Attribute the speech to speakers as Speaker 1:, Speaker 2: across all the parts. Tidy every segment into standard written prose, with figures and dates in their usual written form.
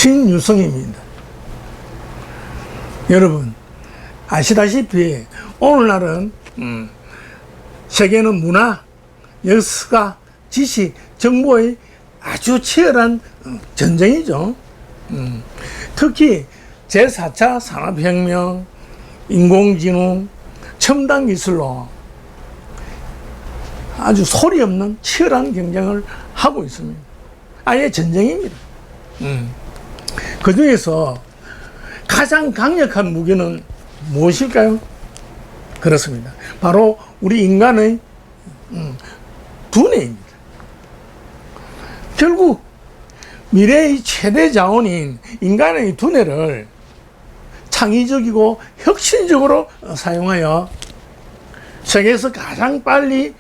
Speaker 1: 신유성입니다. 여러분 아시다시피 오늘날은 세계는 문화, 역사, 지식, 정보의 아주 치열한 전쟁이죠. 특히 제4차 산업혁명, 인공지능, 첨단 기술로 아주 소리 없는 치열한 경쟁을 하고 있습니다. 아예 전쟁입니다. 그 중에서 가장 강력한 무기는 무엇일까요? 그렇습니다. 바로 우리 인간의 두뇌입니다. 결국 미래의 최대 자원인 인간의 두뇌를 창의적이고 혁신적으로 사용하여 세계에서 가장 빨리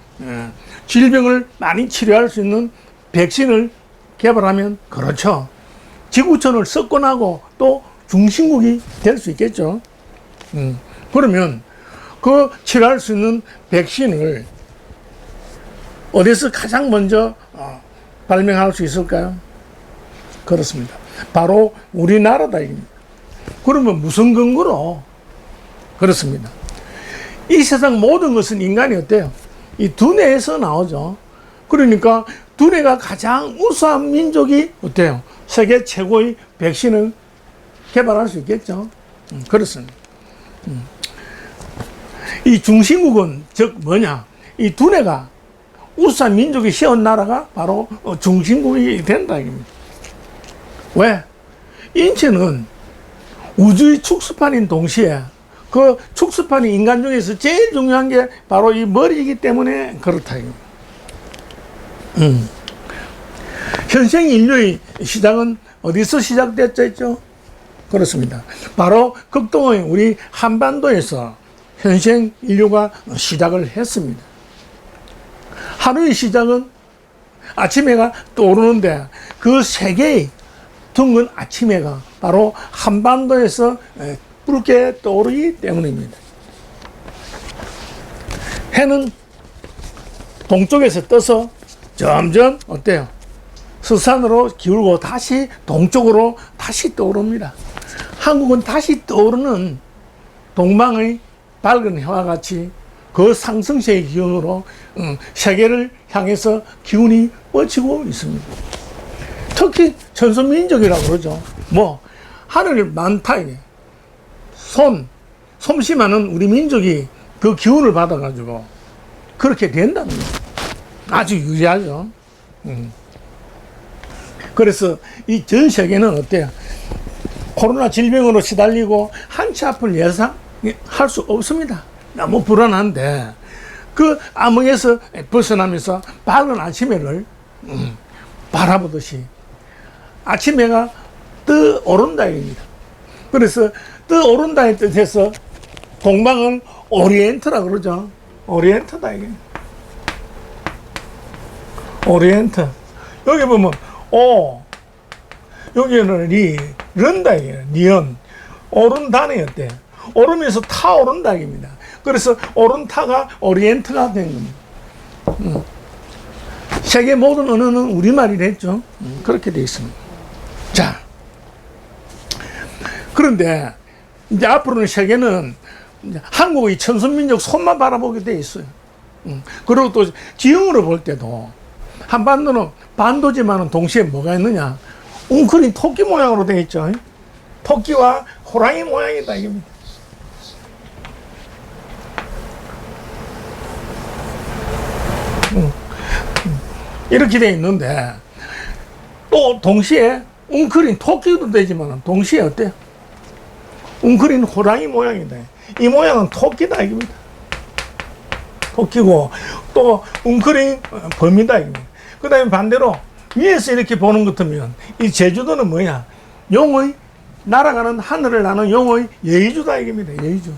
Speaker 1: 질병을 많이 치료할 수 있는 백신을 개발하면, 그렇죠, 지구촌을 석권하고 또 중심국이 될 수 있겠죠. 그러면 그 치료할 수 있는 백신을 어디서 가장 먼저 발명할 수 있을까요? 그렇습니다. 바로 우리나라다. 그러면 무슨 근거로? 그렇습니다. 이 세상 모든 것은 인간이 어때요? 이 두뇌에서 나오죠. 그러니까 두뇌가 가장 우수한 민족이 어때요? 세계 최고의 백신을 개발할 수 있겠죠. 그렇습니다. 이 중심국은 즉 뭐냐? 이 두뇌가 우수한 민족이 세운 나라가 바로 중심국이 된다. 왜? 인체는 우주의 축소판인 동시에 그 축소판이 인간 중에서 제일 중요한 게 바로 이 머리이기 때문에 그렇다. 현생 인류의 시작은 어디서 시작됐죠? 그렇습니다. 바로 극동의 우리 한반도에서 현생 인류가 시작을 했습니다. 하루의 시작은 아침해가 떠오르는데 그 세계의 둥근 아침해가 바로 한반도에서 붉게 떠오르기 때문입니다. 해는 동쪽에서 떠서 점점 어때요? 서산으로 기울고 다시 동쪽으로 다시 떠오릅니다. 한국은 다시 떠오르는 동방의 밝은 해와 같이 그 상승세의 기운으로 세계를 향해서 기운이 뻗치고 있습니다. 특히 천손민족이라고 그러죠. 뭐 하늘 많다. 솜씨많은 우리 민족이 그 기운을 받아가지고 그렇게 된답니다. 아주 유리하죠. 그래서 이 전 세계는 어때요? 코로나 질병으로 시달리고 한치 앞을 예상할 수 없습니다. 너무 불안한데 그 암흑에서 벗어나면서 밝은 아침해를 바라보듯이 아침해가 떠오른다 입니다. 그래서 떠오른다의 뜻에서 동방은 오리엔트라 그러죠. 오리엔트다 이게. 오리엔트. 여기 보면 여기는 른다 이게. 니은. 오른다는 어때? 오르면서 타오른다 입니다. 그래서 오른타가 오리엔트가 된 겁니다. 세계 모든 언어는 우리말이 됐죠. 그렇게 되어 있습니다. 자, 그런데 이제 앞으로는 세계는 이제 한국의 천손민족 손만 바라보게 되어 있어요. 그리고 또 지형으로 볼 때도 한반도는 반도지만은 동시에 뭐가 있느냐? 웅크린 토끼 모양으로 되어 있죠. 토끼와 호랑이 모양이다 이겁니다. 이렇게 되어 있는데 또 동시에 웅크린 토끼도 되지만 동시에 어때요? 웅크린 호랑이 모양이다. 이 모양은 토끼다 이겁니다. 토끼고 또 웅크린 범이다 이겁니다. 그 다음에 반대로 위에서 이렇게 보는 것 같으면 이 제주도는 뭐야? 용의 날아가는 하늘을 나는 용의 여의주다 이겁니다. 여의주.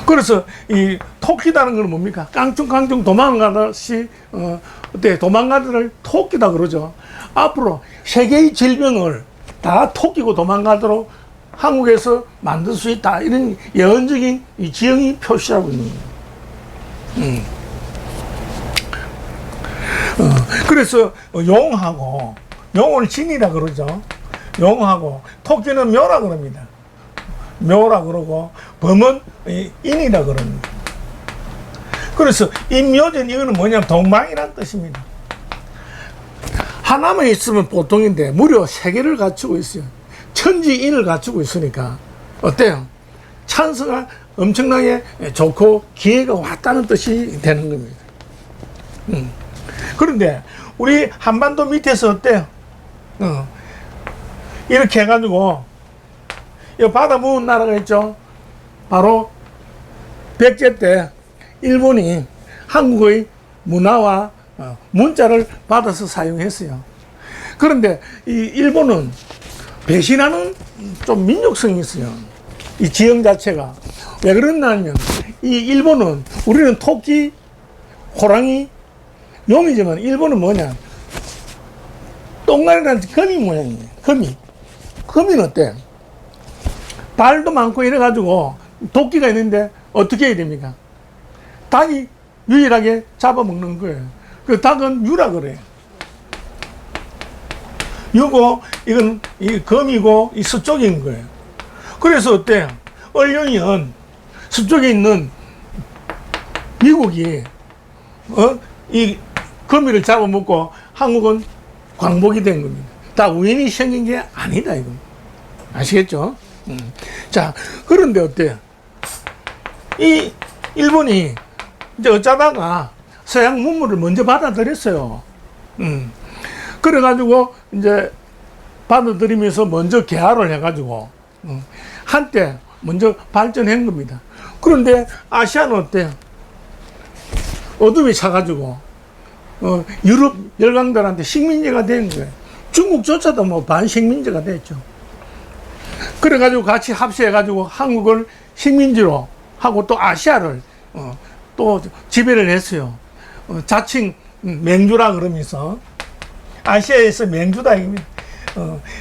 Speaker 1: 그래서 이 토끼다는 건 뭡니까? 깡충깡충 도망가듯이 어때? 도망가들을 토끼다 그러죠. 앞으로 세계의 질병을 다 토끼고 도망가도록 한국에서 만들 수 있다. 이런 예언적인 이 지형이 표시하고 있는 거예요. 그래서 용을 진이라 그러죠. 용하고, 토끼는 묘라 그럽니다. 묘라 그러고, 범은 인이라 그럽니다. 그래서 인묘전 이거는 뭐냐면 동방이란 뜻입니다. 하나만 있으면 보통인데 무려 3개를 갖추고 있어요. 천지인을 갖추고 있으니까 어때요? 찬스가 엄청나게 좋고 기회가 왔다는 뜻이 되는 겁니다. 그런데 우리 한반도 밑에서 어때요? 이렇게 해가지고 이 바다 무은 나라가 있죠. 바로 백제 때 일본이 한국의 문화와 문자를 받아서 사용했어요. 그런데 이 일본은 배신하는 좀 민족성이 있어요. 이 지형 자체가. 왜 그러냐면 이 일본은 우리는 토끼, 호랑이, 용이지만 일본은 뭐냐? 동그라는 거미 모양이에요. 거미. 거미는 어때? 발도 많고 이래가지고 도끼가 있는데 어떻게 해야 됩니까? 닭이 유일하게 잡아먹는 거예요. 그 닭은 유라 그래요. 유고, 이건 이 검이고, 이 서쪽인 거예요. 그래서 어때요? 얼륜이은 서쪽에 있는 미국이, 이 거미를 잡아먹고 한국은 광복이 된 겁니다. 다 우연히 생긴 게 아니다, 이거. 아시겠죠? 자, 그런데 어때요? 이 일본이 이제 어쩌다가 서양 문물을 먼저 받아들였어요. 그래가지고 이제 받아들이면서 먼저 개화를 해가지고 한때 먼저 발전한 겁니다. 그런데 아시아는 어때요? 어둠이 차가지고 유럽 열강들한테 식민지가 된 거예요. 중국조차도 뭐 반식민지가 됐죠. 그래가지고 같이 합세해가지고 한국을 식민지로 하고 또 아시아를 또 지배를 했어요. 자칭 맹주라 그러면서 아시아에서 맹주다 이겁니다.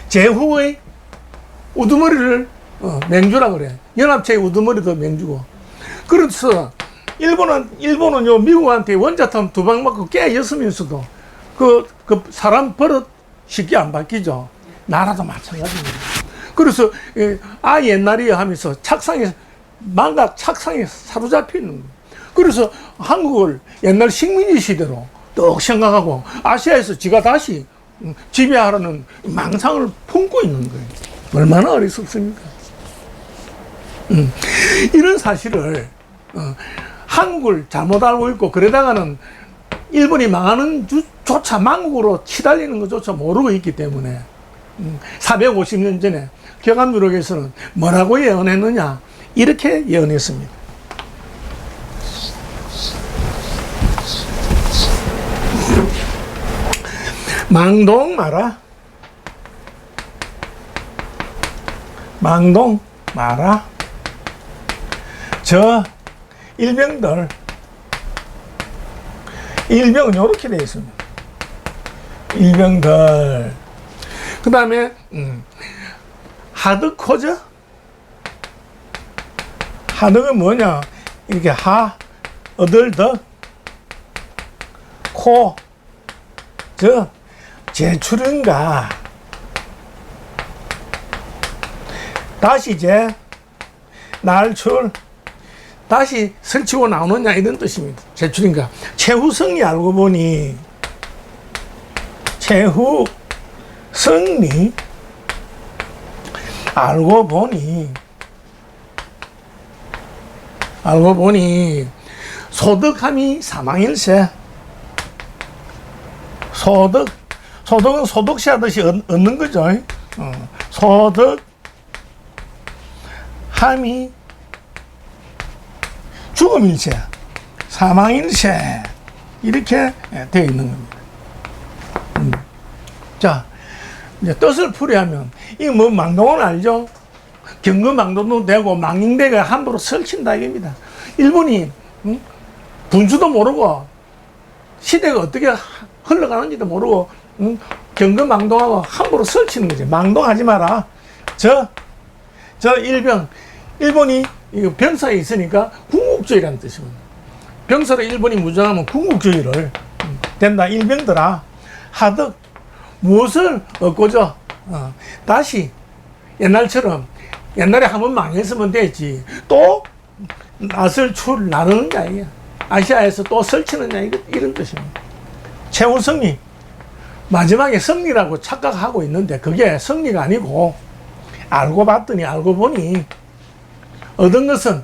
Speaker 1: 제후의 우두머리를 맹주라 그래. 연합체의 우두머리도 맹주고. 그래서 일본은 요 미국한테 원자탄 2방 맞고 깨졌으면서도 그 사람 버릇 쉽게 안 바뀌죠. 나라도 마찬가지입니다. 그래서 옛날이야 하면서 착상에 사로잡혀 있는 거예요. 그래서 한국을 옛날 식민지 시대로 떡 생각하고 아시아에서 지가 다시 지배하라는 망상을 품고 있는 거예요. 얼마나 어리석습니까? 이런 사실을 한국을 잘못 알고 있고 그러다가는 일본이 망하는 조차 망국으로 치달리는 것조차 모르고 있기 때문에 450년 전에 격암유록에서는 뭐라고 예언했느냐 이렇게 예언했습니다. 망동 마라. 망동 마라. 저 일병들 일병은 이렇게 되어 있습니다. 일병들 그 다음에 하드코저. 하드는 뭐냐? 이렇게 어들더 코 제출인가 다시 이제 날출 다시 설치고 나오느냐 이런 뜻입니다. 제출인가 최후성리 알고 보니 최후성리 알고 보니 소득함이 사망일세. 소득은 소득세 하듯이 얻는 거죠. 소득함이 죽음일세, 사망일세 이렇게 되어 있는 겁니다. 자, 이제 뜻을 풀이하면 이 뭐 망동은 알죠? 경거망동도 되고 망령대가 함부로 설친다 이겁니다. 일본이 분수도 모르고 시대가 어떻게 흘러가는지도 모르고 경거망동하고 함부로 설치는 거지. 망동하지 마라. 저 일본이 병사에 있으니까 군국주의라는 뜻입니다. 병사를 일본이 무장하면 군국주의를 된다. 일병들아 하득 무엇을 얻고자 다시 옛날처럼 옛날에 한번 망했으면 되지 또 낯을 나르느냐 이게 아시아에서 또 설치느냐 이런 뜻입니다. 최후성이 마지막에 승리라고 착각하고 있는데 그게 승리가 아니고 알고 봤더니 알고 보니 얻은 것은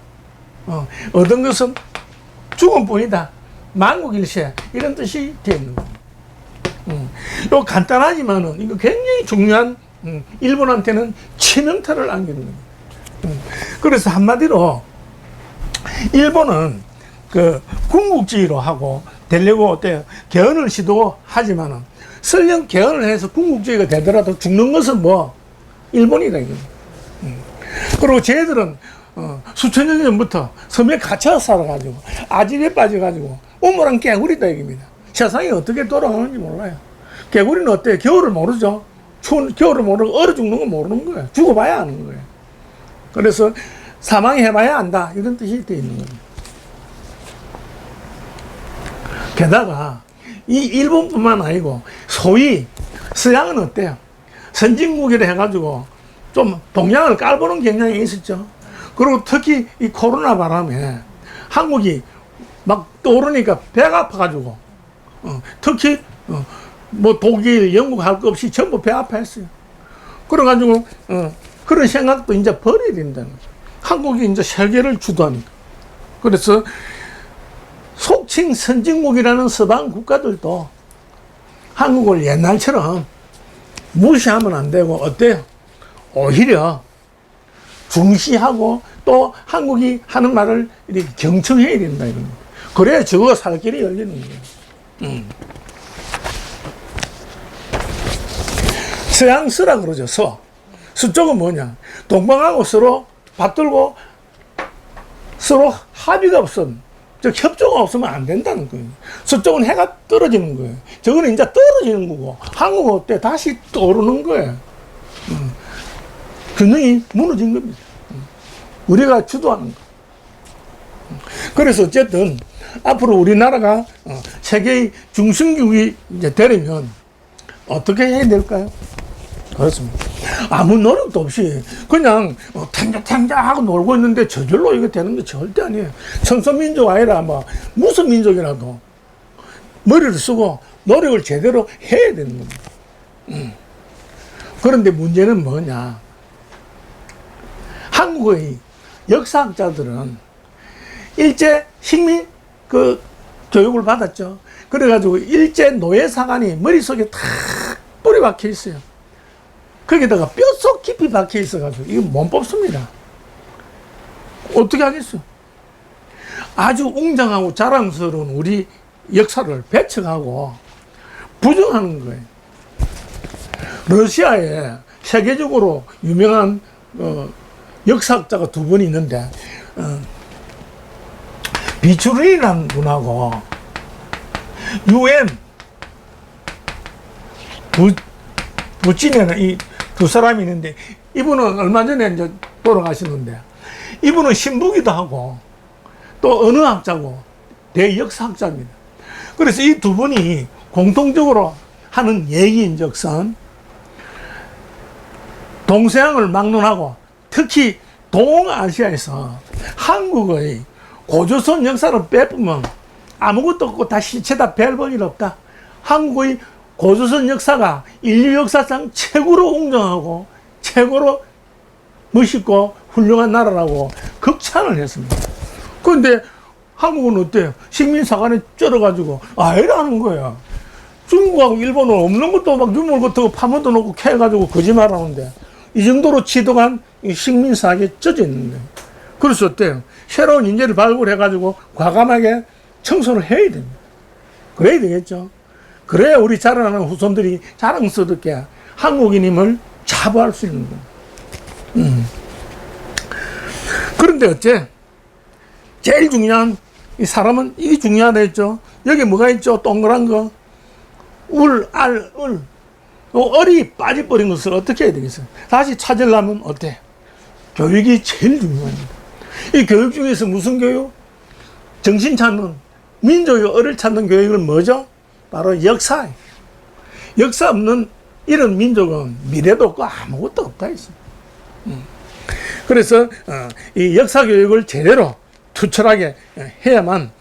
Speaker 1: 죽음뿐이다. 만국일체 이런 뜻이 되어 있는 겁니다. 요 간단하지만은 이거 굉장히 중요한 일본한테는 치명타를 안기는 겁니다. 그래서 한마디로 일본은 그 군국주의로 하고 되려고 어때요? 개헌을 시도하지만은 설령 개헌을 해서 군국주의가 되더라도 죽는 것은 뭐 일본이다 이겁니다. 그리고 쟤들은 수천 년 전부터 섬에 갇혀 살아가지고 아질에 빠져가지고 우물한 개구리다 이겁니다. 세상이 어떻게 돌아가는지 몰라요. 개구리는 어때요? 겨울을 모르죠. 추운 겨울을 모르고 얼어 죽는 건 모르는 거예요. 죽어봐야 아는 거예요. 그래서 사망해봐야 안다 이런 뜻이 되어 있는 겁니다. 게다가 이 일본뿐만 아니고 소위 서양은 어때요? 선진국이라 해가지고 좀 동양을 깔보는 경향이 있었죠. 그리고 특히 이 코로나 바람에 한국이 막 떠오르니까 배가 아파가지고 특히 뭐 독일, 영국 할 것 없이 전부 배 아파했어요. 그래가지고 그런 생각도 이제 버려야 된다는 거죠. 한국이 이제 세계를 주도하니까. 그래서 속칭 선진국이라는 서방 국가들도 한국을 옛날처럼 무시하면 안 되고 어때요? 오히려 중시하고 또 한국이 하는 말을 이렇게 경청해야 된다 이런 거예요. 그래야 저거 살 길이 열리는 거예요. 서양서라 그러죠. 서쪽은 뭐냐? 동방하고 서로 받들고 서로 합의가 없으면 즉 협조가 없으면 안 된다는 거예요. 서쪽은 해가 떨어지는 거예요. 저거는 이제 떨어지는 거고 한국은 어때? 다시 떠오르는 거예요. 균형이 무너진 겁니다. 우리가 주도하는 거. 그래서 어쨌든 앞으로 우리나라가 세계의 중심국이 이제 되려면 어떻게 해야 될까요? 그렇습니다. 아무 노력도 없이 그냥 탕자탕자하고 놀고 있는데 저절로 이게 되는 게 절대 아니에요. 청소민족 아니라 뭐 무슨 민족이라도 머리를 쓰고 노력을 제대로 해야 되는 겁니다. 그런데 문제는 뭐냐? 한국의 역사학자들은 일제 식민 그 교육을 받았죠. 그래가지고 일제 노예사관이 머릿속에 탁 뿌리 박혀 있어요. 거기다가 뼛속 깊이 박혀 있어가지고 이거 못 뽑습니다. 어떻게 하겠어요? 아주 웅장하고 자랑스러운 우리 역사를 배척하고 부정하는 거예요. 러시아에 세계적으로 유명한 역사학자가 두 분이 있는데 비추린이라는 분하고 UN 부친에는 이 두 사람이 있는데 이분은 얼마 전에 이제 돌아가시는데 이분은 신부기도 하고 또 언어학자고 대역사학자입니다. 그래서 이 두 분이 공통적으로 하는 얘기인즉슨 동서양을 막론하고 특히 동아시아에서 한국의 고조선 역사를 빼보면 아무것도 없고 다 시체다 별 볼 일 없다. 한국의 고조선 역사가 인류 역사상 최고로 웅장하고 최고로 멋있고 훌륭한 나라라고 극찬을 했습니다. 그런데 한국은 어때요? 식민사관에 쩔어가지고 아니라는 거야. 중국하고 일본은 없는 것도 막 유물 같은 거 파묻어 놓고 캐가지고 거짓말하는데 이 정도로 지독한 식민사학에 젖어 있는 거예요. 그래서 어때요? 새로운 인재를 발굴해가지고 과감하게 청소를 해야 됩니다. 그래야 되겠죠. 그래야 우리 자라나는 후손들이 자랑스럽게 한국인임을 자부할 수 있는 거예요. 그런데 어째? 제일 중요한 이 사람은 이게 중요하다 했죠. 여기 뭐가 있죠? 동그란 거. 울, 알, 을. 얼이 빠져버린 것을 어떻게 해야 되겠어요? 다시 찾으려면 어때? 교육이 제일 중요합니다. 이 교육 중에서 무슨 교육? 정신 찾는, 민족의 얼을 찾는 교육은 뭐죠? 바로 역사. 역사 없는 이런 민족은 미래도 없고 아무것도 없다 했어. 그래서 이 역사 교육을 제대로 투철하게 해야만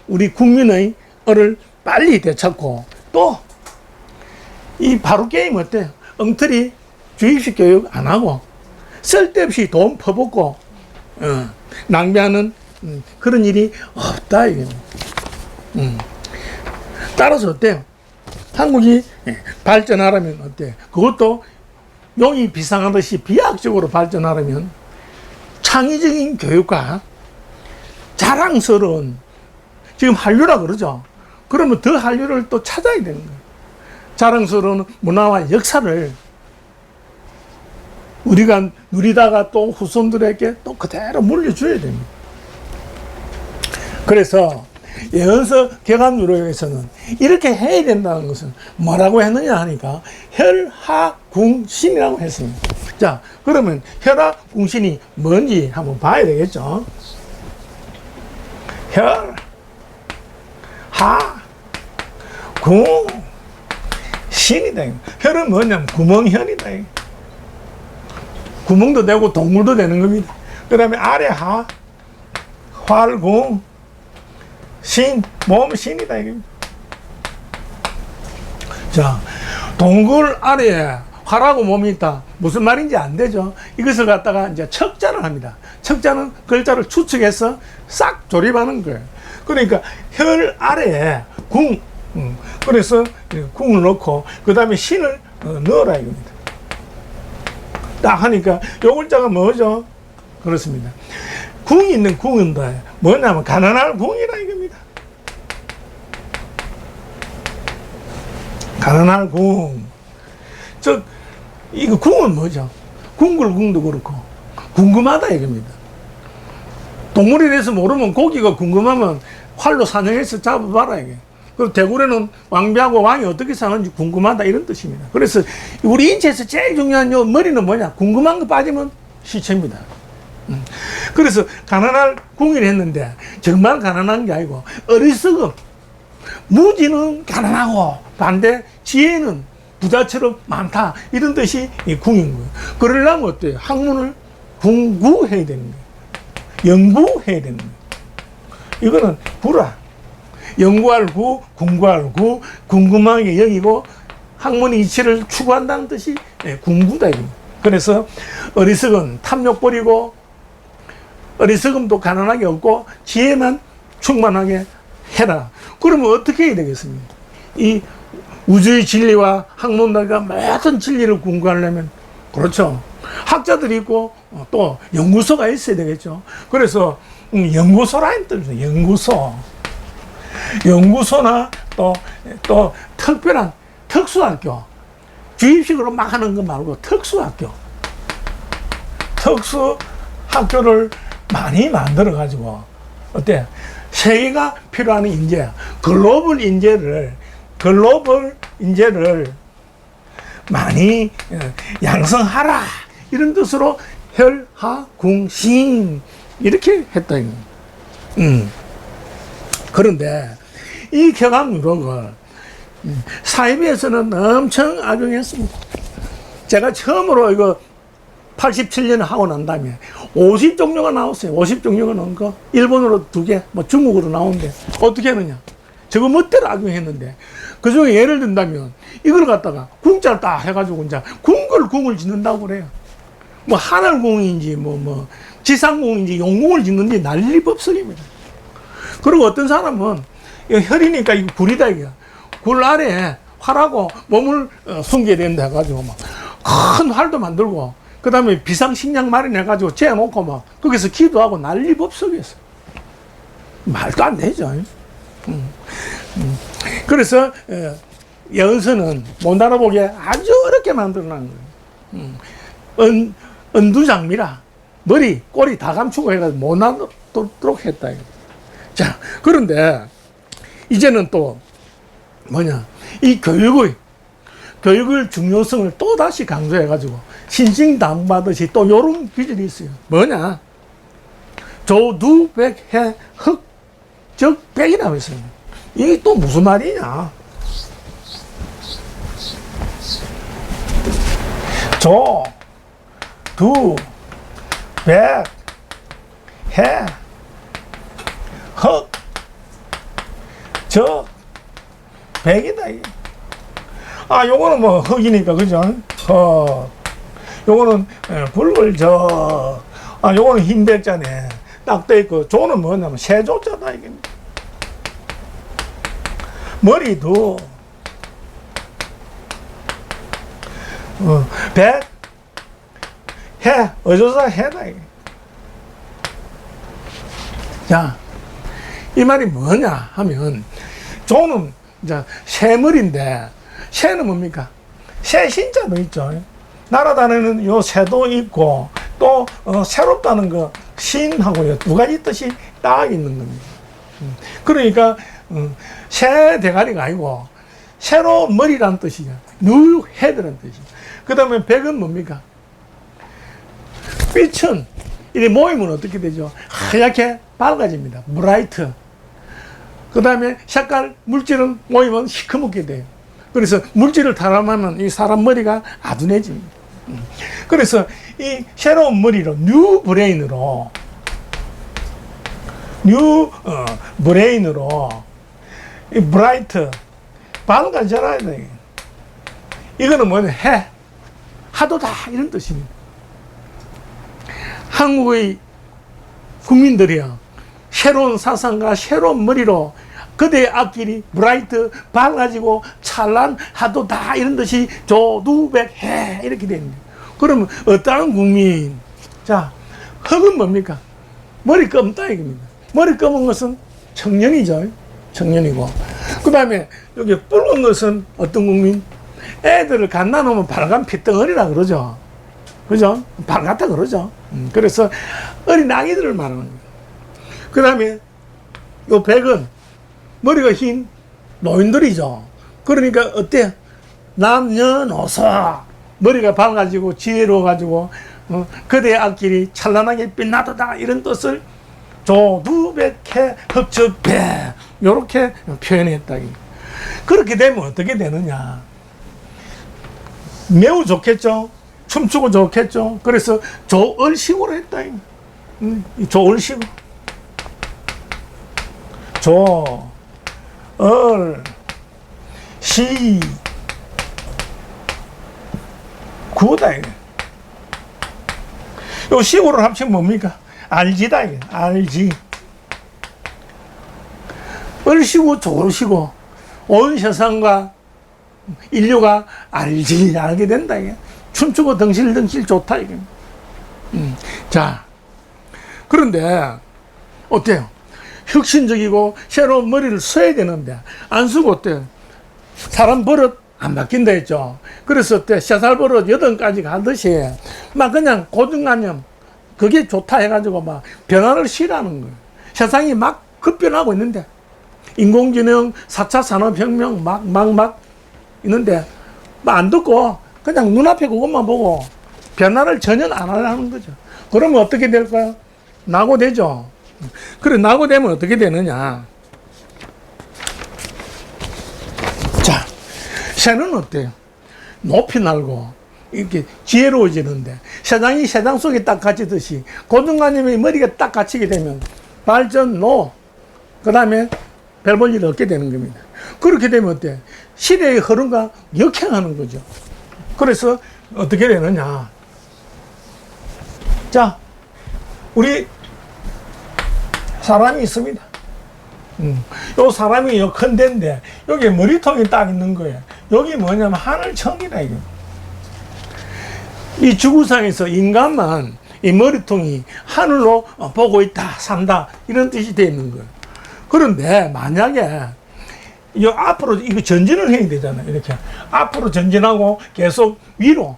Speaker 1: 우리 국민의 을을 빨리 되찾고, 또 이 바로 게임 어때요? 엉터리 주입식 교육 안 하고 쓸데없이 돈 퍼붓고 낭비하는 그런 일이 없다 이게. 따라서 어때요? 한국이 발전하려면 어때요? 그것도 용이 비상하듯이 비약적으로 발전하려면 창의적인 교육과 자랑스러운, 지금 한류라 그러죠. 그러면 더 한류를 또 찾아야 되는 거예요. 자랑스러운 문화와 역사를 우리가 누리다가 또 후손들에게 또 그대로 물려줘야 됩니다. 그래서 예언서 개관유로에서는 이렇게 해야 된다는 것은 뭐라고 했느냐 하니까 혈하궁신이라고 했습니다. 자, 그러면 혈하궁신이 뭔지 한번 봐야 되겠죠. 혈하궁신이다. 혈은 뭐냐면 구멍현이다. 구멍도 되고 동물도 되는 겁니다. 그 다음에 아래 활궁 신, 몸 신이다 이겁니다. 자, 동굴 아래에 활하고 몸이 있다. 무슨 말인지 안 되죠. 이것을 갖다가 이제 척자를 합니다. 척자는 글자를 추측해서 싹 조립하는 거예요. 그러니까 혈 아래에 궁, 그래서 궁을 넣고 그 다음에 신을 넣어라 이겁니다. 딱 하니까 요 글자가 뭐죠? 그렇습니다. 궁이 있는 궁은 뭐냐면 가난할 궁이라 이겁니다. 가난할 궁. 즉, 이거 궁은 뭐죠? 궁굴궁도 그렇고, 궁금하다 이겁니다. 동물에 대해서 모르면 고기가 궁금하면 활로 사냥해서 잡아봐라 이게. 그리고 대구에는 왕비하고 왕이 어떻게 사는지 궁금하다 이런 뜻입니다. 그래서 우리 인체에서 제일 중요한 요 머리는 뭐냐? 궁금한 거 빠지면 시체입니다. 그래서 가난할 궁이라 했는데 정말 가난한 게 아니고 어리석음, 무지는 가난하고 반대 지혜는 부자처럼 많다 이런 뜻이 이 궁인 거예요. 그러려면 어때요? 학문을 궁구해야 되는 거예요. 연구해야 되는 거예요. 이거는 구라. 연구할 구, 궁구할 구, 궁금하게 여기고 학문의 이치를 추구한다는 뜻이 궁구다 이겁니다. 그래서 어리석은 탐욕 버리고 어리석음도 가난하게 없고 지혜만 충만하게 해라. 그러면 어떻게 해야 되겠습니까? 이 우주의 진리와 학문가가 모든 진리를 궁구하려면 그렇죠. 학자들이 있고 또 연구소가 있어야 되겠죠. 그래서 연구소라는 뜻이에요. 연구소. 연구소나 또 특별한 특수학교. 주입식으로 막 하는 거 말고 특수학교. 특수학교를 많이 만들어가지고, 어때? 세계가 필요한 인재, 글로벌 인재를 많이 양성하라. 이런 뜻으로 혈하궁신. 이렇게 했다. 그런데 이 격앙유록을 사이비에서는 엄청 악용했습니다. 제가 처음으로 이거 87년에 하고 난 다음에 50종류가 나왔어요. 50종류가 나온 거. 일본어로 2개, 뭐 중국어로 나오는데 어떻게 하느냐. 저거 멋대로 악용했는데 그 중에 예를 든다면 이걸 갖다가 궁자를 딱 해가지고 이제 궁을 짓는다고 그래요. 뭐 하늘궁인지 뭐 지상궁인지 용궁을 짓는지 난리법석입니다. 그리고 어떤 사람은 이거 혈이니까 이거 굴이다 이거. 굴 아래에 활하고 몸을 숨겨야 된다 해가지고 막 큰 활도 만들고 그 다음에 비상식량 마련해가지고 재놓고 막 거기서 기도하고 난리법석이었어. 말도 안 되죠. 그래서 예언서는 못 알아보게 아주 어렵게 만들어놓은 거예요. 은두장미라 머리 꼬리 다 감추고 해가지고 못 알아도록 했다. 자, 그런데 이제는 또 뭐냐, 이 교육의 중요성을 또 다시 강조해가지고 신신당부하듯이 또 요런 기질이 있어요. 뭐냐, 조두백해 흑적백이라고 했어요. 이게 또 무슨 말이냐. 조, 두, 백, 해, 흑, 적, 백이다. 이게. 요거는 뭐 흑이니까, 그죠? 요거는 불불적. 요거는 흰백자네. 딱 돼있고, 조는 뭐냐면 세조자다, 이게. 머리도, 백, 해, 어조사 해다, 이게. 자, 이 말이 뭐냐 하면, 조는 이제 새머리인데, 새는 뭡니까? 새 신자도 있죠. 날아다니는 요 새도 있고, 또, 새롭다는 거, 신하고요, 두 가지 뜻이 딱 있는 겁니다. 그러니까, 새 대가리가 아니고, 새로운 머리라는 뜻이죠. new head라는 뜻이죠. 그 다음에 백은 뭡니까? 빛은, 이 모이면 어떻게 되죠? 하얗게 밝아집니다. bright. 그 다음에 색깔, 물질은 모이면 시커멓게 돼요. 그래서 물질을 탐하면 이 사람 머리가 아둔해집니다. 그래서 이 새로운 머리로, 뉴 브레인으로, 이 브라이트, 밝아져라. 이거는 뭐냐, 하도다, 이런 뜻입니다. 한국의 국민들이요, 새로운 사상과 새로운 머리로 그대의 앞길이 브라이트, 밝아지고 찬란하도다, 이런 뜻이 조두백해, 이렇게 됩니다. 그러면 어떠한 국민? 자, 흑은 뭡니까? 머리 검다, 이겁니다. 머리 검은 것은 청년이죠. 청년이고. 그 다음에 여기 붉은 것은 어떤 국민? 애들을 갖다 놓으면 빨간 피덩어리라 그러죠. 그죠? 밝았다 그러죠. 그래서 어린 아기들을 말하는 거예요. 그 다음에 요 백은 머리가 흰 노인들이죠. 그러니까 어때요? 남녀노소 머리가 밝아지고 지혜로워가지고 그대의 앞길이 찬란하게 빛나도다, 이런 뜻을 조두백해 흑적배 요렇게 표현했다. 그렇게 되면 어떻게 되느냐? 매우 좋겠죠. 춤추고 좋겠죠. 그래서 조얼식으로 했다. 조얼식. 시, 구다. 요 식으로 합치면 뭡니까? 알지다. 알지. 얼씨고 조얼씨고 온 세상과 인류가 알게 된다. 춤추고 덩실덩실 좋다. 자, 그런데 어때요? 혁신적이고 새로운 머리를 써야 되는데 안 쓰고 어때요? 사람 버릇 안 바뀐다 했죠. 그래서 어때? 세살 버릇 8가지 가듯이 막 그냥 고정관념 그게 좋다 해가지고 막 변화를 싫어하는 거예요. 세상이 막 급변하고 있는데 인공지능, 4차 산업혁명 막 있는데 막 안 듣고 그냥 눈앞에 그것만 보고 변화를 전혀 안 하려는 거죠. 그러면 어떻게 될까요? 낙오되죠. 그래, 낙오되면 어떻게 되느냐? 자, 새는 어때요? 높이 날고 이렇게 지혜로워지는데 세상이 세상 속에 딱 갇히듯이 고정관념의 머리가 딱 갇히게 되면 발전, 그 다음에 별 볼 일 없게 되는 겁니다. 그렇게 되면 어때? 시대의 흐름과 역행하는 거죠. 그래서 어떻게 되느냐? 자, 우리 사람이 있습니다. 요 사람이 요 큰 데인데 여기 머리통이 딱 있는 거예요. 여기 뭐냐면 하늘천이다 이거. 이 지구상에서 인간만 이 머리통이 하늘로 보고 있다, 산다, 이런 뜻이 되어 있는 거예요. 그런데 만약에 이 앞으로 이거 전진을 해야 되잖아요. 이렇게 앞으로 전진하고 계속 위로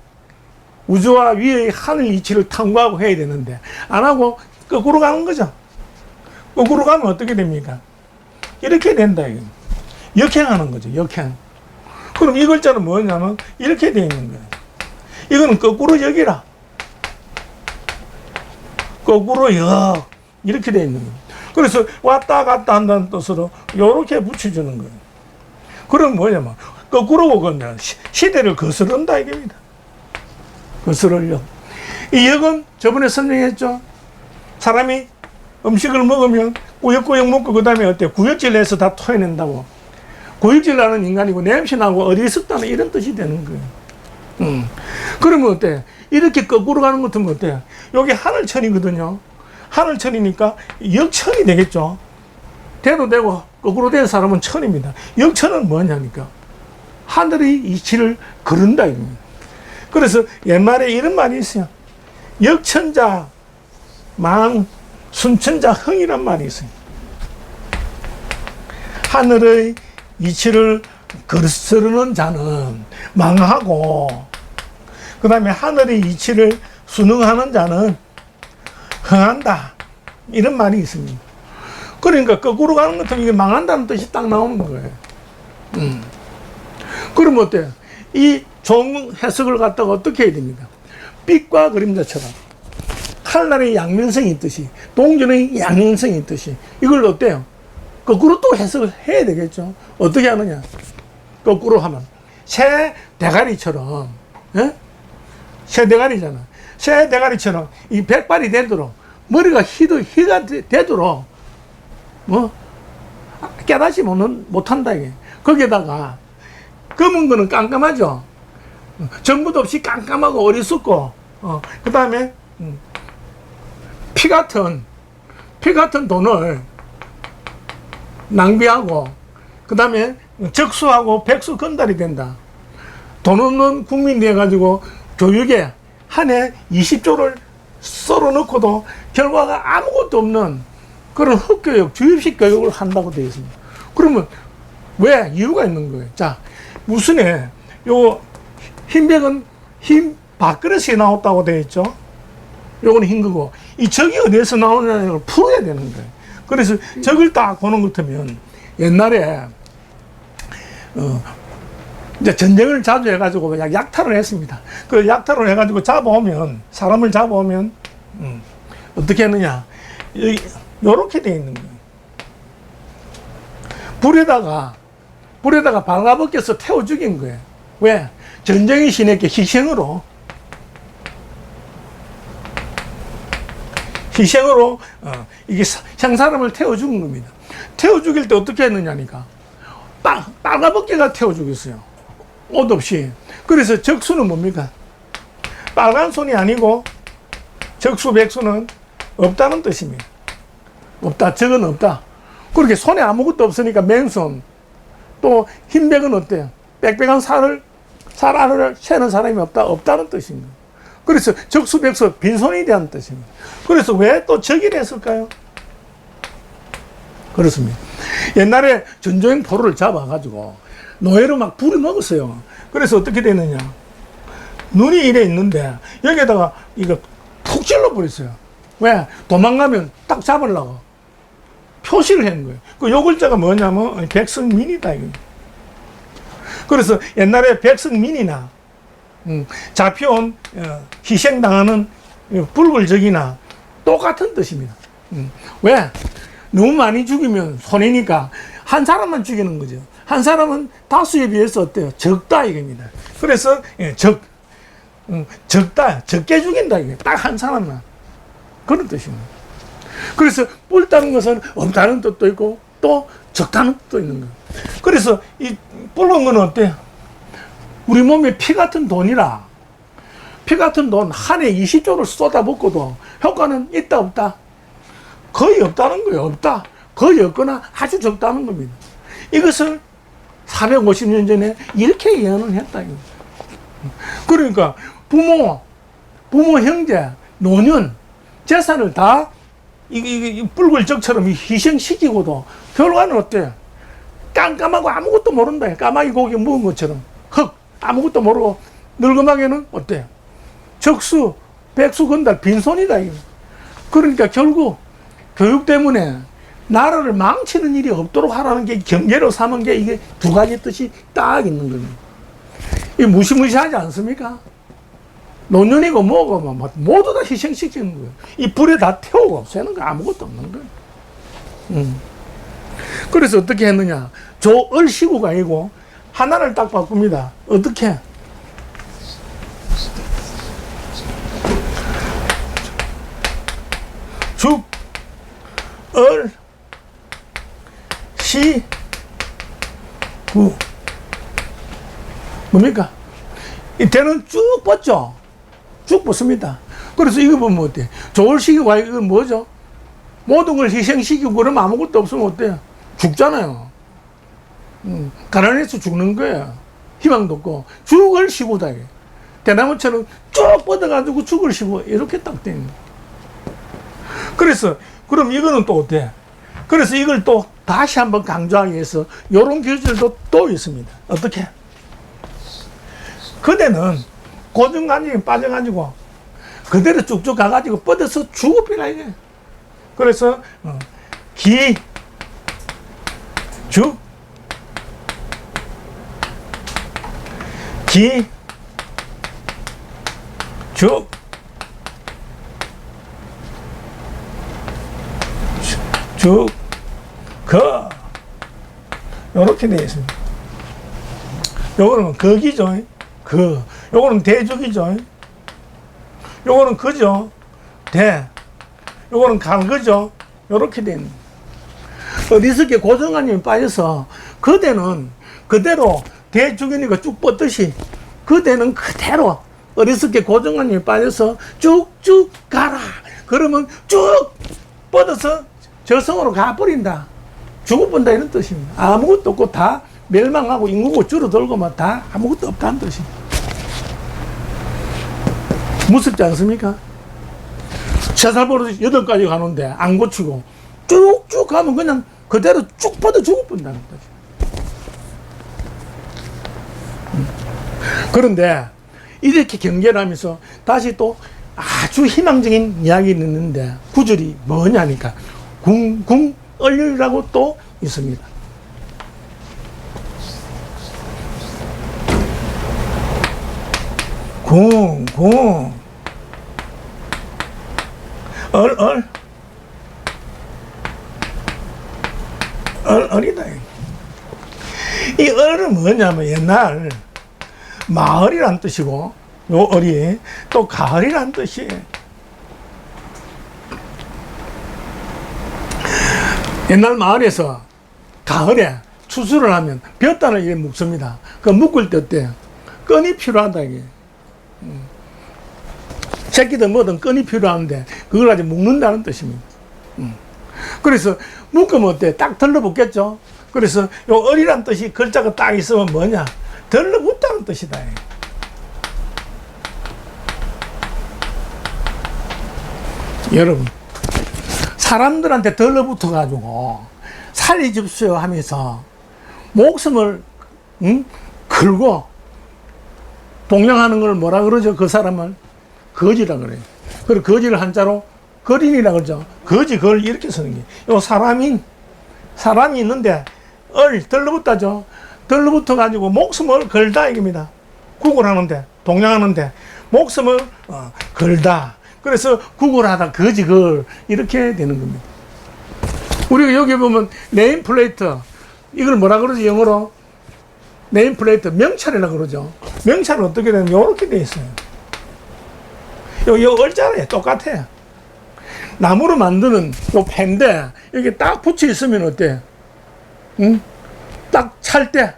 Speaker 1: 우주와 위의 하늘 이치를 탐구하고 해야 되는데 안 하고 거꾸로 가는 거죠. 거꾸로 가면 어떻게 됩니까? 이렇게 된다. 이거. 역행하는 거죠. 역행. 그럼 이 글자는 뭐냐면 이렇게 되어 있는 거예요. 이거는 거꾸로 역이라. 거꾸로 역. 이렇게 되어 있는 거예요. 그래서 왔다 갔다 한다는 뜻으로 이렇게 붙여주는 거예요. 그럼 뭐냐면 거꾸로 보면 시대를 거스른다 이겁니다. 거스를 역. 이 역은 저번에 설명했죠. 사람이 음식을 먹으면 꾸역꾸역 먹고 그 다음에 어때? 구역질 내서 다 토해낸다고. 구역질 나는 인간이고 냄새 나고 어리석다는 이런 뜻이 되는 거예요. 그러면 어때? 이렇게 거꾸로 가는 것 같으면 어때? 여기 하늘천이거든요. 하늘천이니까 역천이 되겠죠. 대도 되고 거꾸로 된 사람은 천입니다. 역천은 뭐냐니까 하늘의 이치를 거른다 이겁니다. 그래서 옛말에 이런 말이 있어요. 역천자 망, 순천자 흥이란 말이 있어요. 하늘의 이치를 거스르는 자는 망하고, 그 다음에 하늘의 이치를 순응하는 자는 흥한다. 이런 말이 있습니다. 그러니까 거꾸로 가는 것처럼 이게 망한다는 뜻이 딱 나오는 거예요. 그럼 어때요? 이 좋은 해석을 갖다가 어떻게 해야 됩니까? 빛과 그림자처럼 칼날의 양면성이 있듯이, 동전의 양면성이 있듯이, 이걸 어때요? 거꾸로 또 해석을 해야 되겠죠. 어떻게 하느냐? 거꾸로 하면 새 대가리처럼, 예? 새 대가리잖아. 새 대가리처럼 이 백발이 되도록, 머리가 희가 되도록 뭐 깨닫지 못한다 이게. 거기에다가 검은 거는 깜깜하죠. 정보도 없이 깜깜하고 어리석고, 그 다음에 피 같은 돈을 낭비하고, 그 다음에 적수하고 백수 건달이 된다. 돈 없는 국민이 해가지고 교육에 한 해 20조를 썰어 넣고도 결과가 아무것도 없는 그런 흑교육, 주입식 교육을 한다고 되어 있습니다. 그러면 왜? 이유가 있는 거예요. 자, 무슨 요 흰백은 흰 밥그릇에 나왔다고 되어 있죠. 요거는 흰 거고, 이 적이 어디에서 나오느냐는 걸 풀어야 되는 거예요. 그래서 적을 딱 보는 것 같으면, 옛날에 이제 전쟁을 자주 해가지고 약탈을 했습니다. 그 약탈을 해가지고 사람을 잡아오면 어떻게 하느냐, 요렇게 돼 있는 거예요. 불에다가 발라벗겨서 태워 죽인 거예요. 왜? 전쟁의 신에게 희생으로 이게 한 사람을 태워 죽은 겁니다. 태워 죽일 때 어떻게 했느냐니까, 빨가벗겨가 태워 죽였어요. 옷 없이. 그래서 적수는 뭡니까? 빨간 손이 아니고 적수, 백수는 없다는 뜻입니다. 없다. 적은 없다. 그렇게 손에 아무것도 없으니까 맨손. 또 흰백은 어때요? 빽빽한 살 안을 채는 사람이 없다는 뜻입니다. 그래서 적수, 백수, 빈손이 대한 뜻입니다. 그래서 왜 또 적이 됐을까요? 그렇습니다. 옛날에 전조행 포로를 잡아가지고 노예로 막 부려먹었어요. 그래서 어떻게 됐느냐, 눈이 이래 있는데 여기에다가 이거 푹 찔러버렸어요. 왜? 도망가면 딱 잡으려고 표시를 한 거예요. 그 요 글자가 뭐냐면 백성민이다 이거. 그래서 옛날에 백성민이나 잡혀온 희생당하는 불굴적이나 똑같은 뜻입니다. 왜? 너무 많이 죽이면 손해니까 한 사람만 죽이는 거죠. 한 사람은 다수에 비해서 어때요? 적다 이겁니다. 그래서 적다, 적게 죽인다 이게. 딱 한 사람만. 그런 뜻입니다. 그래서 뿔다는 것은 없다는 뜻도 있고 또 적다는 뜻도 있는 거예요. 그래서 이 뿔은 건 어때요? 우리 몸에 피 같은 돈이라, 피 같은 돈 한 해 20조를 쏟아붓고도 효과는 있다 없다? 거의 없다는 거예요. 없다. 거의 없거나 아주 적다는 겁니다. 이것을 450년 전에 이렇게 예언을 했다. 그러니까 부모, 형제, 노년, 재산을 다 이 뿔글적처럼 희생시키고도 결과는 어때요? 깜깜하고 아무것도 모른다. 까마귀 고기 먹은 것처럼 흙 아무것도 모르고 늙음하게는 어때요? 적수, 백수 건달 빈손이다. 그러니까 결국 교육 때문에 나라를 망치는 일이 없도록 하라는 게 경계로 삼은 게 이게 두 가지 뜻이 딱 있는 겁니다. 이 무시무시하지 않습니까? 노년이고 뭐고 모두 다 희생시키는 거예요. 이 불에 다 태우고 없애는 거 아무것도 없는 거예요. 그래서 어떻게 했느냐? 조을시구가 아니고 하나를 딱 바꿉니다. 어떻게? 죽, 얼, 시, 구. 뭡니까? 이 대는 쭉 뻗죠? 쭉 뻗습니다. 그래서 이거 보면 어때? 조울시키고 이건 뭐죠? 모든 걸 희생시키고 그러면 아무것도 없으면 어때요? 죽잖아요. 가난해서 죽는 거예요. 희망도 없고. 죽을 쉬고다. 대나무처럼 쭉 뻗어가지고 죽을 쉬고 이렇게 딱 되는 거예요. 그래서 그럼 이거는 또 어때? 그래서 이걸 또 다시 한번 강조하기 위해서 이런 교절도 또 있습니다. 어떻게? 그대는 고정관념이 빠져가지고 그대로 쭉쭉 가가지고 뻗어서 죽어버려 이게. 그래서 기, 죽, 기, 죽, 죽, 거 요렇게 되어 있습니다. 요거는 거기죠. 그 요거는 대죽이죠. 요거는 그죠. 대 요거는 갈거죠. 요렇게 되어 있는 어디서게 고정관념이 빠져서 그대는 그대로 대죽이니까 쭉 뻗듯이 그대는 그대로 어리석게 고정관념이 빠져서 쭉쭉 가라. 그러면 쭉 뻗어서 저성으로 가버린다. 죽어본다 이런 뜻입니다. 아무것도 없고 다 멸망하고 인구가 줄어들고만 다 아무것도 없다는 뜻입니다. 무섭지 않습니까? 세살버릇 8가지 가는데 안 고치고 쭉쭉 가면 그냥 그대로 쭉 뻗어 죽어본다는 거죠. 그런데 이렇게 경계를 하면서 다시 또 아주 희망적인 이야기는 있는데 구절이 뭐냐니까 궁얼리라고 또 있습니다. 얼이다. 이 얼은 뭐냐면 옛날 마을이란 뜻이고 요 얼이 또 가을이란 뜻이에요. 옛날 마을에서 가을에 추수를 하면 볕단을 이렇게 묶습니다. 그 묶을 때 어때요? 끈이 필요하다 이게. 새끼든 뭐든 끈이 필요한데 그걸 가지고 묶는다는 뜻입니다. 그래서 묶으면 어때? 딱 들러붙겠죠? 그래서 요 얼이란 뜻이 글자가 딱 있으면 뭐냐? 들러붙다는 뜻이다. 여러분, 사람들한테 들러붙어 가지고 살리십시오 하면서 목숨을 걸고 동냥하는 걸 뭐라 그러죠? 그 사람을 거지라 그래요. 그리고 거지를 한자로 거린이라 그러죠. 거지 걸 이렇게 쓰는 게. 요 사람이 있는데 들러붙다죠. 들러붙어 가지고 목숨을 걸다 이겁니다. 구걸하는데 동냥하는데 목숨을 걸다. 그래서 구걸하다 거지 걸 이렇게 되는 겁니다. 우리가 여기 보면 네임플레이트 이걸 뭐라 그러지 영어로? 네임플레이트 명찰이라 그러죠. 명찰은 어떻게 되냐면 이렇게 돼 있어요. 요 얼자네 똑같아요. 나무로 만드는 요 펜데 여기 딱 붙여 있으면 어때? 딱 찰 때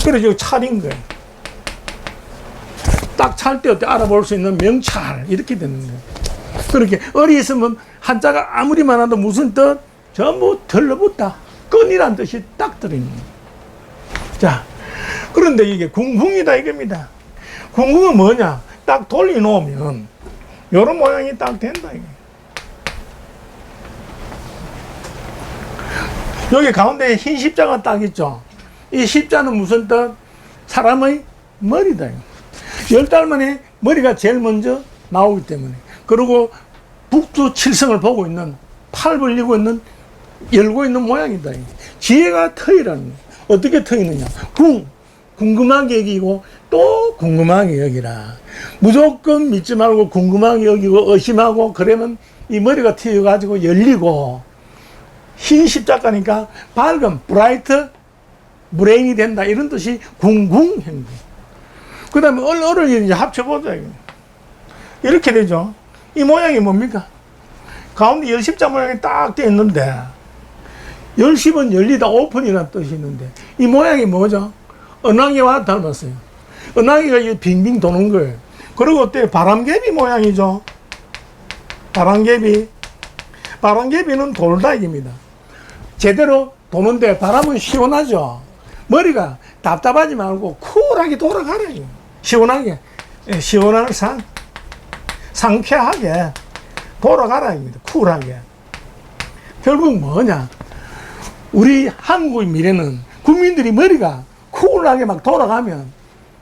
Speaker 1: 그래서 찰인 거예요. 딱 찰 때 어때 알아볼 수 있는 명찰 이렇게 되는 거예요. 그렇게 얼이 있으면 한자가 아무리 많아도 무슨 뜻? 전부 들러붙다. 끈이란 뜻이 딱 들어있는 거예요. 자, 그런데 이게 궁궁이다 이겁니다. 궁궁은 뭐냐? 딱 돌려놓으면 요런 모양이 딱 된다 이게. 여기 가운데 흰 십자가 딱 있죠. 이 십자는 무슨 뜻? 사람의 머리다. 10달 만에 머리가 제일 먼저 나오기 때문에. 그리고 북두 칠성을 보고 있는, 팔 벌리고 있는, 열고 있는 모양이다. 지혜가 터이라는 거예요. 어떻게 터이느냐? 궁금하게 여기고 또 궁금하게 여기라. 무조건 믿지 말고 궁금하게 여기고 의심하고 그러면 이 머리가 튀어가지고 열리고 흰 십자가니까 밝은 브라이트 브레인이 된다 이런 뜻이 궁궁행동. 그 다음에 얼을 이제 합쳐보자. 이렇게 되죠. 이 모양이 뭡니까? 가운데 열십자 모양이 딱 되어 있는데, 열십은 열리다 오픈이라는 뜻이 있는데, 이 모양이 뭐죠? 은하계와 닮았어요. 은하계가 이게 빙빙 도는 거예요. 그리고 어때요? 바람개비 모양이죠. 바람개비. 바람개비는 돌다 이깁니다. 제대로 도는데 바람은 시원하죠. 머리가 답답하지 말고 쿨하게 돌아가라. 시원하게. 시원한 상쾌하게 돌아가라. 쿨하게. 결국 뭐냐? 우리 한국의 미래는 국민들이 머리가 쿨하게 막 돌아가면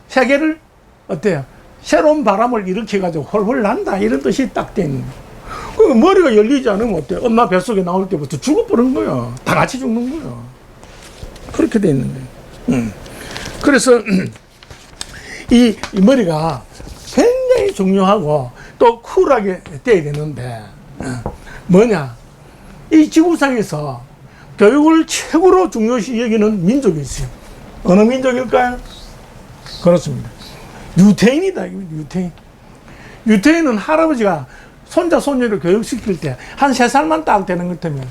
Speaker 1: 세계를 어때요? 새로운 바람을 일으켜가지고 훨훨 난다. 이런 뜻이 딱 돼 있는 거예요. 그 머리가 열리지 않으면 어때요? 엄마 뱃속에 나올 때부터 죽어버린 거예요. 다 같이 죽는 거예요. 그렇게 돼 있는 거예요. 그래서 이 머리가 굉장히 중요하고 또 쿨하게 돼야 되는데 뭐냐? 이 지구상에서 교육을 최고로 중요시 여기는 민족이 있어요. 어느 민족일까요? 그렇습니다. 유태인이다. 유태인. 유태인은 할아버지가 손자, 손녀를 교육시킬 때 한 3살만 딱 되는 것 같으면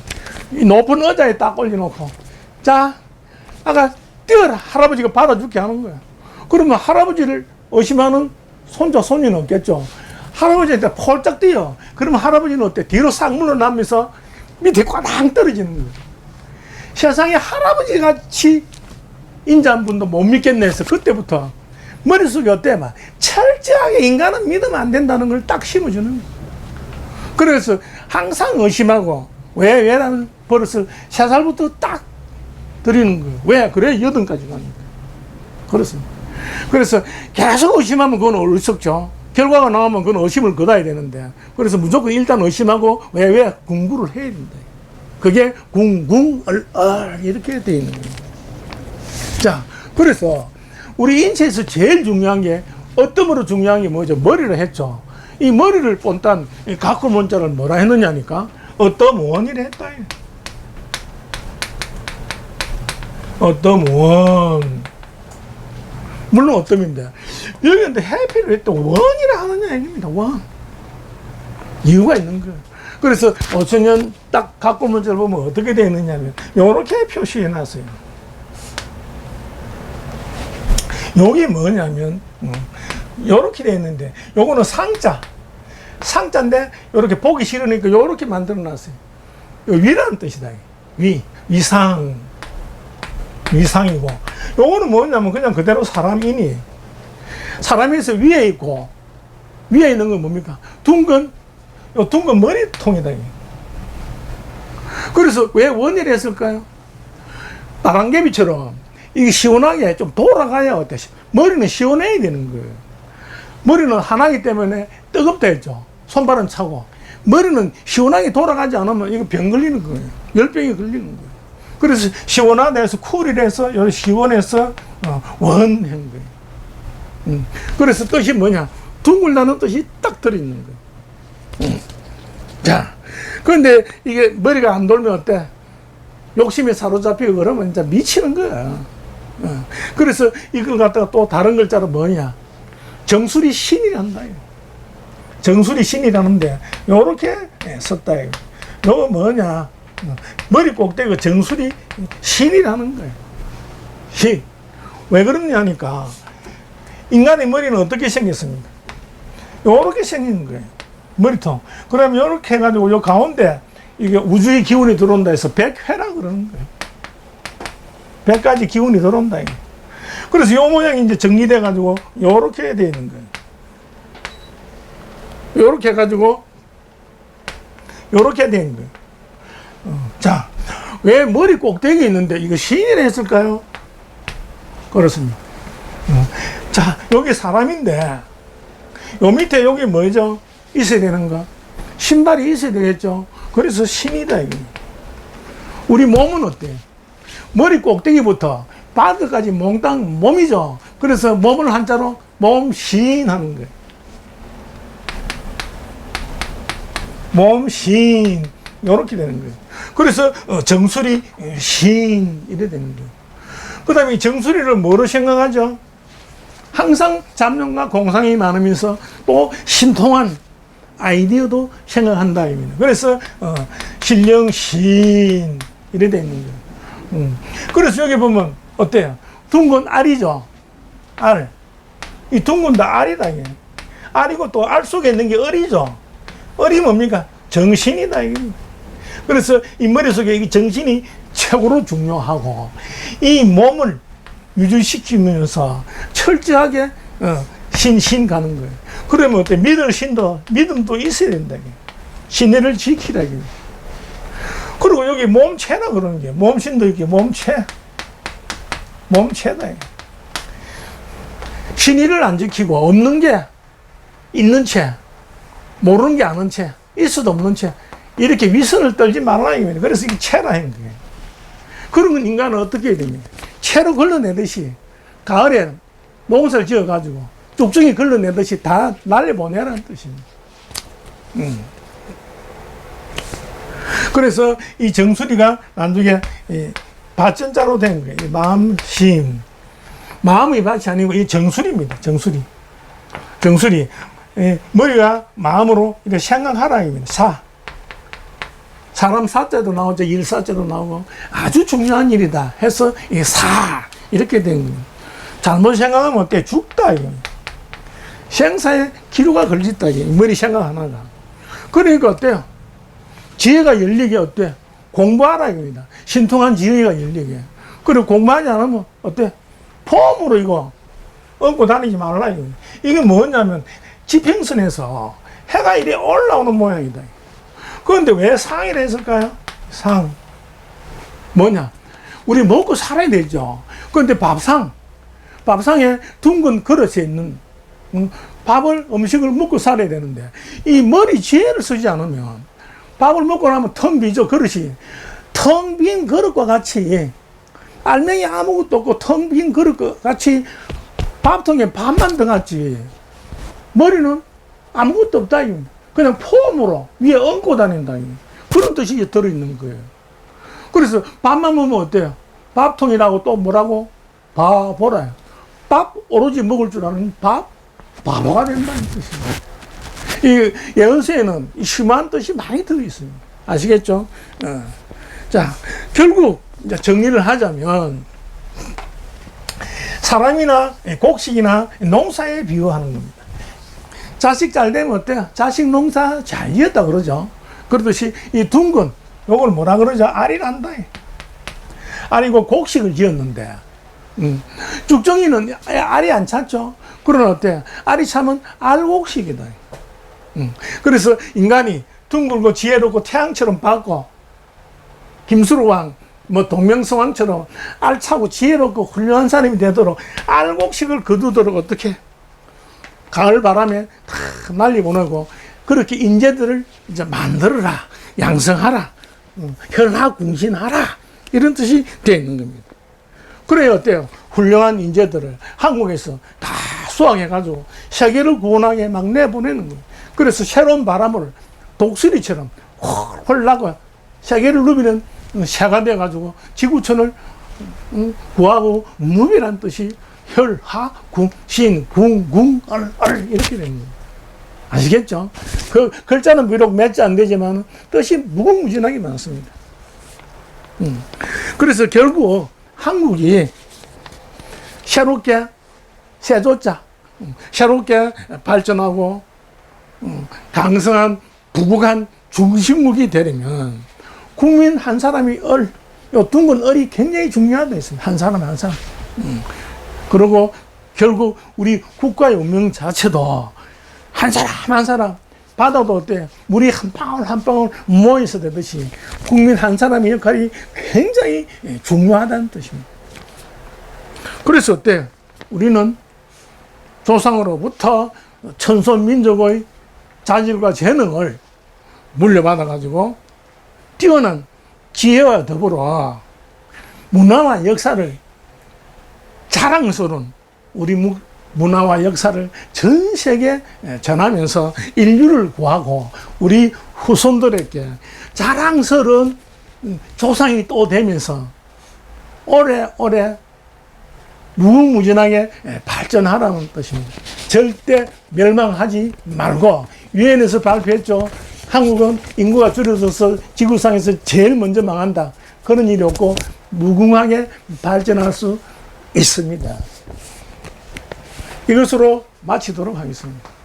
Speaker 1: 이 높은 의자에 딱 올려놓고, 자, 아가 뛰어라. 할아버지가 받아줄게 하는 거야. 그러면 할아버지를 의심하는 손자, 손녀는 없겠죠. 할아버지한테 폴짝 뛰어. 그러면 할아버지는 어때? 뒤로 싹 물러나면서 밑에 꽈당 떨어지는 거예요. 세상에 할아버지 같이 인자한 분도 못 믿겠네 해서 그때부터 머릿속에 어때? 막 철저하게 인간은 믿으면 안 된다는 걸 딱 심어주는 거예요. 그래서 항상 의심하고 왜라는 버릇을 3살부터 딱 드리는 거예요. 왜? 그래 8까지 가는 거예요. 그렇습니다. 그래서 계속 의심하면 그건 어리석죠. 결과가 나오면 그건 의심을 거둬야 되는데, 그래서 무조건 일단 의심하고 왜 공부를 해야 된다. 그게 궁궁얼얼 이렇게 되어 있는 거예요. 자, 그래서 우리 인체에서 제일 중요한 게, 어떠므로 중요한 게 뭐죠? 머리를 했죠. 이 머리를 본딴 가꾸 문자를 뭐라 했느냐니까, 어떠무원이라 했다. 어떠무원. 물론 어떠인데, 여기 근데 해피를 왜 또 원이라 하느냐 얘기입니다. 원. 이유가 있는 거예요. 그래서 5천년 딱 가꾸 문자를 보면 어떻게 되어 있느냐면, 요렇게 표시해 놨어요. 요게 뭐냐면, 요렇게 되어 있는데, 요거는 상자인데, 요렇게 보기 싫으니까 요렇게 만들어 놨어요. 요 위라는 뜻이다. 위상이고, 요거는 뭐냐면 그냥 그대로 사람이니, 사람에서 위에 있고, 위에 있는 건 뭡니까? 둥근 머리통이다. 그래서 왜 원이라 했을까요? 바람개비처럼 이게 시원하게 좀 돌아가야 어때? 머리는 시원해야 되는 거예요. 머리는 하나이기 때문에 뜨겁다 했죠. 손발은 차고. 머리는 시원하게 돌아가지 않으면 이거 병 걸리는 거예요. 열병이 걸리는 거예요. 그래서 시원하다 해서 쿨이라 해서 시원해서 원한 거예요. 그래서 뜻이 뭐냐? 둥글다는 뜻이 딱 들어있는 거예요. 자, 그런데 이게 머리가 안 돌면 어때? 욕심에 사로잡히고 그러면 이제 미치는 거야. 그래서 이걸 갖다가 또 다른 글자로 뭐냐? 정수리 신이란다. 정수리 신이라는데, 요렇게 썼다. 요거 뭐냐? 머리 꼭대기가 정수리 신이라는 거예요. 신. 왜 그러냐니까, 인간의 머리는 어떻게 생겼습니까? 요렇게 생긴 거예요. 머리통. 그러면 요렇게 해가지고 요 가운데 이게 우주의 기운이 들어온다 해서 100회라 그러는 거예요. 100가지 기운이 들어온다. 그래서 요 모양이 이제 정리돼가지고 요렇게 되어 있는 거예요. 요렇게 해가지고 요렇게 되어 있는 거예요. 자, 왜 머리 꼭대기에 있는데 이거 신이라 했을까요? 그렇습니다. 자, 여기 사람인데 요 밑에 여기 뭐죠? 있어야 되는 거? 신발이 있어야 되겠죠? 그래서 신이다. 이거. 우리 몸은 어때요? 머리 꼭대기부터 바닥까지 몽땅 몸이죠. 그래서 몸을 한자로 몸신 하는 거예요. 몸신. 요렇게 되는 거예요. 그래서 정수리 신 이래 되는 거예요. 그 다음에 정수리를 뭐로 생각하죠? 항상 잡념과 공상이 많으면서 또 신통한 아이디어도 생각한다. 그래서 신령신 이래 돼 있는 거예요. 그래서 여기 보면 어때요? 둥근 알이죠. 알. 이 둥근 다 알이다. 이게. 알이고 또 알 속에 있는 게 을이죠. 을이 뭡니까? 정신이다. 이게. 그래서 이 머릿속에 이 정신이 최고로 중요하고 이 몸을 유지시키면서 철저하게 신신 가는 거예요. 그러면 어때? 믿을 신도, 믿음도 있어야 된다. 신뢰를 지키라. 그리고 여기 몸체라 그러는 게, 몸신도 이렇게 몸체. 몸체다. 신의를 안 지키고 없는 게 있는 채, 모르는 게 아는 채, 있어도 없는 채, 이렇게 위선을 떨지 말라. 그래서 이게 체라 하는 거예요. 그러면 인간은 어떻게 해야 됩니까? 채로 걸러내듯이 가을에 농사를 지어가지고 쭉정이 걸러내듯이 다 날려보내라는 뜻입니다. 그래서 이 정수리가 나중에 밭전자로 된 거예요. 마음심. 마음의 밭이 아니고 이 정수리입니다. 정수리. 정수리. 머리가 마음으로 이렇게 생각하라. 사람 사자도 나오죠. 일 사자도 나오고 아주 중요한 일이다 해서 이 이렇게 된 거예요. 잘못 생각하면 어때? 죽다. 생사에 기류가 걸렸다. 머리 생각 하나가. 그러니까 어때요? 지혜가 열리게 어때? 공부하라 이겁니다. 신통한 지혜가 열리게. 그리고 공부하지 않으면 어때? 폼으로 이거 얹고 다니지 말라 이거. 이게 뭐냐면 지평선에서 해가 이리 올라오는 모양이다. 그런데 왜 상이라 했을까요? 상. 뭐냐? 우리 먹고 살아야 되죠. 그런데 밥상에 둥근 그릇에 있는 음식을 먹고 살아야 되는데 이 머리 지혜를 쓰지 않으면 밥을 먹고 나면 텅 비죠. 그릇이. 텅 빈 그릇과 같이 알맹이 아무것도 없고 텅 빈 그릇과 같이 밥통에 밥만 들어갔지. 머리는 아무것도 없다. 그냥 폼으로 위에 얹고 다닌다. 그런 뜻이 들어있는 거예요. 그래서 밥만 먹으면 어때요? 밥통이라고 또 뭐라고? 바보라. 밥 오로지 먹을 줄 아는 바보가 된다는 뜻입니다. 이 예언서에는 심한 뜻이 많이 들어있습니다. 아시겠죠? 자, 결국 이제 정리를 하자면 사람이나 곡식이나 농사에 비유하는 겁니다. 자식 잘 되면 어때요? 자식 농사 잘 지었다 그러죠. 그러듯이 이 둥근 요걸 뭐라 그러죠? 알이란다. 알이고 곡식을 지었는데 죽정이는 알이 안 찼죠. 그러나 어때? 알이 차면 알곡식이다. 그래서 인간이 둥글고 지혜롭고 태양처럼 밝고 김수로왕 동명성왕처럼 알차고 지혜롭고 훌륭한 사람이 되도록 알곡식을 거두도록 어떻게 가을 바람에 다 날리 보내고 그렇게 인재들을 이제 만들어라, 양성하라, 혈하궁신하라 이런 뜻이 되어 있는 겁니다. 그래야 어때요? 훌륭한 인재들을 한국에서 다 수확해가지고 세계를 구원하게 막 내보내는 거예요. 그래서 새로운 바람을 독수리처럼 홀 나고 세계를 누비는 새가 돼가지고 지구촌을 구하고 누비란 뜻이 혈하궁신 궁궁얼얼 이렇게 됩니다. 아시겠죠? 그 글자는 비록 몇 자 안 되지만 뜻이 무궁무진하게 많습니다. 그래서 결국 한국이 새롭게 세조자 새롭게 발전하고 강성한 부국한 중심국이 되려면 국민 한 사람이 요 둥근 을이 굉장히 중요하다 했습니다. 한 사람 한 사람. 그리고 결국 우리 국가의 운명 자체도 한 사람 한 사람 바다도 어때? 물이 한 방울 한 방울 모여서 되듯이 국민 한 사람의 역할이 굉장히 중요하다는 뜻입니다. 그래서 어때? 우리는 조상으로부터 천손민족의 자질과 재능을 물려받아가지고 뛰어난 지혜와 더불어 문화와 역사를 자랑스러운 우리 문화와 역사를 전 세계에 전하면서 인류를 구하고 우리 후손들에게 자랑스러운 조상이 또 되면서 오래오래 무궁무진하게 발전하라는 뜻입니다. 절대 멸망하지 말고 유엔에서 발표했죠. 한국은 인구가 줄어들어서 지구상에서 제일 먼저 망한다. 그런 일이 없고 무궁하게 발전할 수 있습니다. 이것으로 마치도록 하겠습니다.